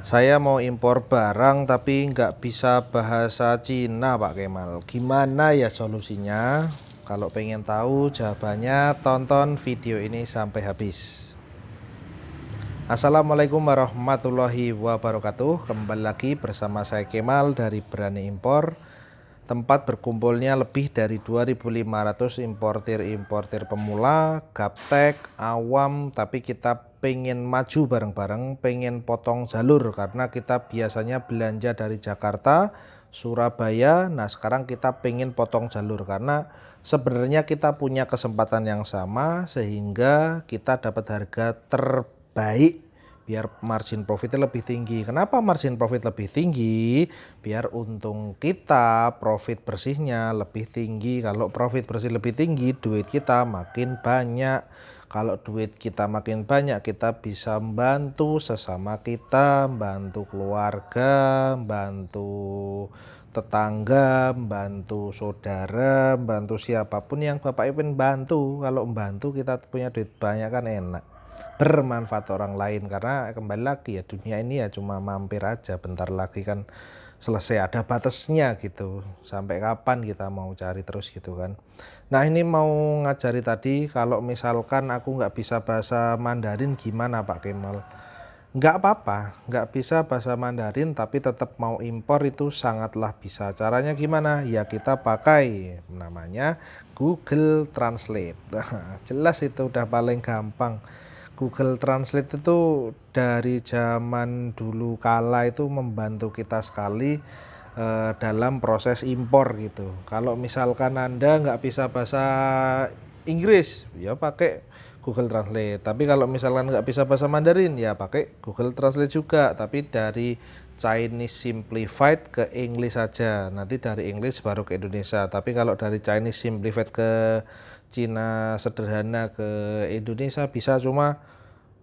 Saya mau impor barang tapi nggak bisa bahasa Cina, Pak Kemal. Gimana ya solusinya? Kalau pengen tahu jawabannya, tonton video ini sampai habis. Assalamualaikum warahmatullahi wabarakatuh. Kembali lagi bersama saya Kemal dari Berani Impor. Tempat berkumpulnya lebih dari 2.500 importir-importir pemula, gaptek, awam, tapi kita pengen maju bareng-bareng, pengen potong jalur karena kita biasanya belanja dari Jakarta, Surabaya. Nah, sekarang kita pengen potong jalur karena sebenarnya kita punya kesempatan yang sama sehingga kita dapat harga terbaik biar margin profitnya lebih tinggi. Kenapa margin profit lebih tinggi? Biar untung kita, profit bersihnya lebih tinggi. Kalau profit bersih lebih tinggi, duit kita makin banyak. Kalau duit kita makin banyak, kita bisa membantu sesama kita, membantu keluarga, membantu tetangga, membantu saudara, membantu siapapun yang Bapak ingin bantu. Kalau membantu kita punya duit banyak kan enak, bermanfaat orang lain. Karena kembali lagi ya, dunia ini ya cuma mampir aja, bentar lagi kan selesai, ada batasnya gitu. Sampai kapan kita mau cari terus gitu kan. Nah, ini mau ngajari tadi, kalau misalkan aku nggak bisa bahasa Mandarin gimana Pak Kemal? Nggak apa-apa, nggak bisa bahasa Mandarin tapi tetap mau impor itu sangatlah bisa. Caranya gimana? Ya kita pakai namanya Google Translate. Jelas itu udah paling gampang. Google Translate itu dari zaman dulu kala itu membantu kita sekali dalam proses impor gitu. Kalau misalkan Anda nggak bisa bahasa Inggris, ya pakai Google Translate. Tapi kalau misalkan nggak bisa bahasa Mandarin, ya pakai Google Translate juga. Tapi dari Chinese Simplified ke English saja. Nanti dari English baru ke Indonesia. Tapi kalau dari Chinese Simplified ke Cina sederhana ke Indonesia bisa, cuma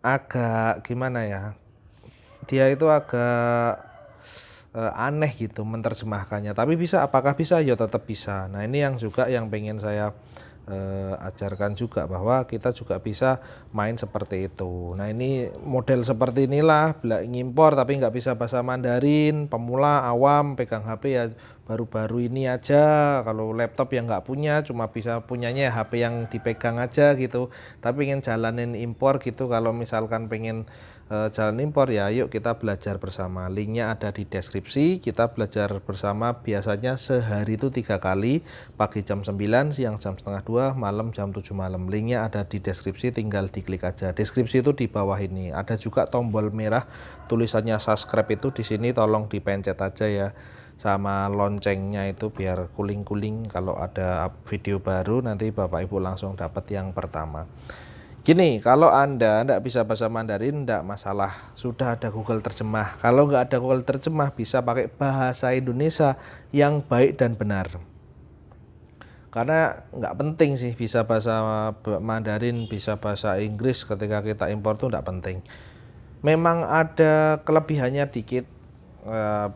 agak gimana ya, dia itu agak aneh gitu menerjemahkannya. Tapi bisa, apakah bisa? Ya tetap bisa. Nah, ini yang juga yang pengen saya ajarkan juga, bahwa kita juga bisa main seperti itu. Nah, ini model seperti inilah, ngimpor tapi nggak bisa bahasa Mandarin, pemula awam pegang HP ya baru-baru ini aja. Kalau laptop yang nggak punya, cuma bisa punyanya HP yang dipegang aja gitu, tapi pengen jalanin impor gitu. Kalau misalkan pengen jalan impor, ya yuk kita belajar bersama. Linknya ada di deskripsi. Kita belajar bersama biasanya sehari itu 3 kali, pagi jam 9, siang jam setengah 2, malam jam 7 malam. Linknya ada di deskripsi, tinggal diklik aja. Deskripsi itu di bawah ini ada juga tombol merah tulisannya subscribe, itu di sini tolong dipencet aja ya, sama loncengnya itu biar kuling-kuling kalau ada video baru nanti Bapak Ibu langsung dapat yang pertama. Gini, kalau Anda nggak bisa bahasa Mandarin, nggak masalah, sudah ada Google Terjemah. Kalau nggak ada Google Terjemah, bisa pakai bahasa Indonesia yang baik dan benar. Karena nggak penting sih bisa bahasa Mandarin, bisa bahasa Inggris ketika kita impor tuh nggak penting. Memang ada kelebihannya dikit,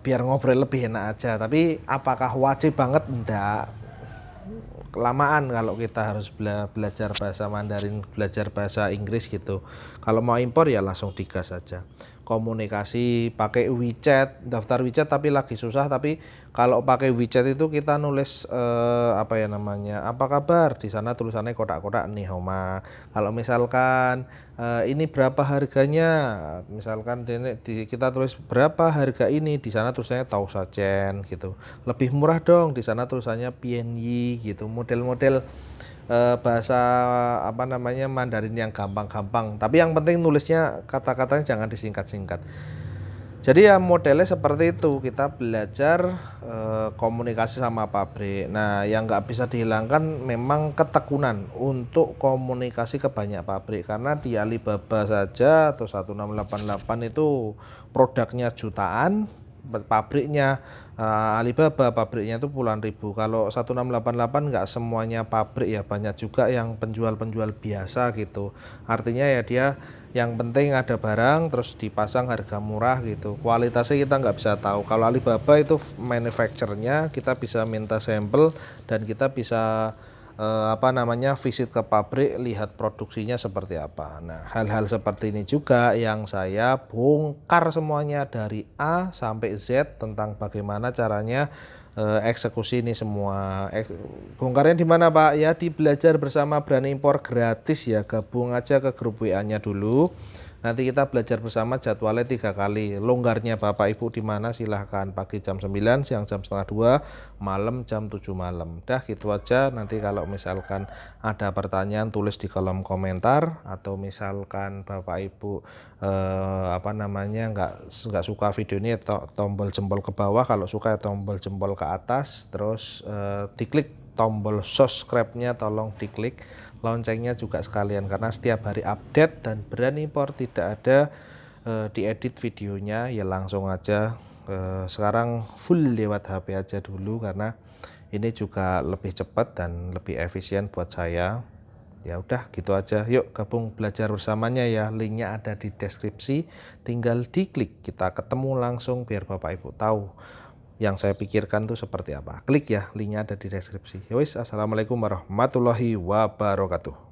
biar ngobrol lebih enak aja. Tapi apakah wajib banget? Enggak. Kelamaan kalau kita harus belajar bahasa Mandarin, belajar bahasa Inggris gitu. Kalau mau impor ya langsung digas aja. Komunikasi pakai WeChat, daftar WeChat tapi lagi susah. Tapi kalau pakai WeChat itu kita nulis apa ya namanya, apa kabar, di sana tulisannya kotak-kotak nih Homa. Kalau misalkan ini berapa harganya, misalkan kita tulis berapa harga ini, di sana tulisannya Tausacen gitu. Lebih murah dong, di sana tulisannya PNY gitu. Model-model bahasa apa namanya Mandarin yang gampang-gampang, tapi yang penting nulisnya kata-katanya jangan disingkat-singkat. Jadi ya modelnya seperti itu, kita belajar komunikasi sama pabrik. Nah, yang nggak bisa dihilangkan memang ketekunan untuk komunikasi ke banyak pabrik, karena di Alibaba saja atau 1688 itu produknya jutaan, pabriknya Alibaba pabriknya itu puluhan ribu. Kalau 1688 nggak semuanya pabrik ya, banyak juga yang penjual-penjual biasa gitu. Artinya ya dia yang penting ada barang terus dipasang harga murah gitu. Kualitasnya kita nggak bisa tahu. Kalau Alibaba itu manufacturernya, kita bisa minta sampel dan kita bisa visit ke pabrik, lihat produksinya seperti apa. Nah, hal-hal seperti ini juga yang saya bongkar semuanya dari A sampai Z tentang bagaimana caranya eksekusi ini semua. Bongkarnya di mana, Pak? Ya di Belajar Bersama Berani Impor gratis ya. Gabung aja ke grup WA-nya dulu. Nanti kita belajar bersama, jadwalnya 3 kali. Longgarnya Bapak Ibu di mana silahkan. Pagi jam 9, siang jam setengah 2, malam jam 7 malam. Dah gitu aja. Nanti kalau misalkan ada pertanyaan tulis di kolom komentar, atau misalkan Bapak Ibu nggak suka video ini, tombol jempol ke bawah, kalau suka tombol jempol ke atas, terus diklik tombol subscribe-nya, tolong diklik loncengnya juga sekalian, karena setiap hari update dan Berani Impor tidak ada diedit videonya, ya langsung aja. Sekarang full lewat HP aja dulu, karena ini juga lebih cepat dan lebih efisien buat saya. Ya udah gitu aja, yuk gabung belajar bersamanya ya, linknya ada di deskripsi, tinggal diklik, kita ketemu langsung biar Bapak Ibu tahu yang saya pikirkan tuh seperti apa. Klik ya, linknya ada di deskripsi. Yowis, assalamualaikum warahmatullahi wabarakatuh.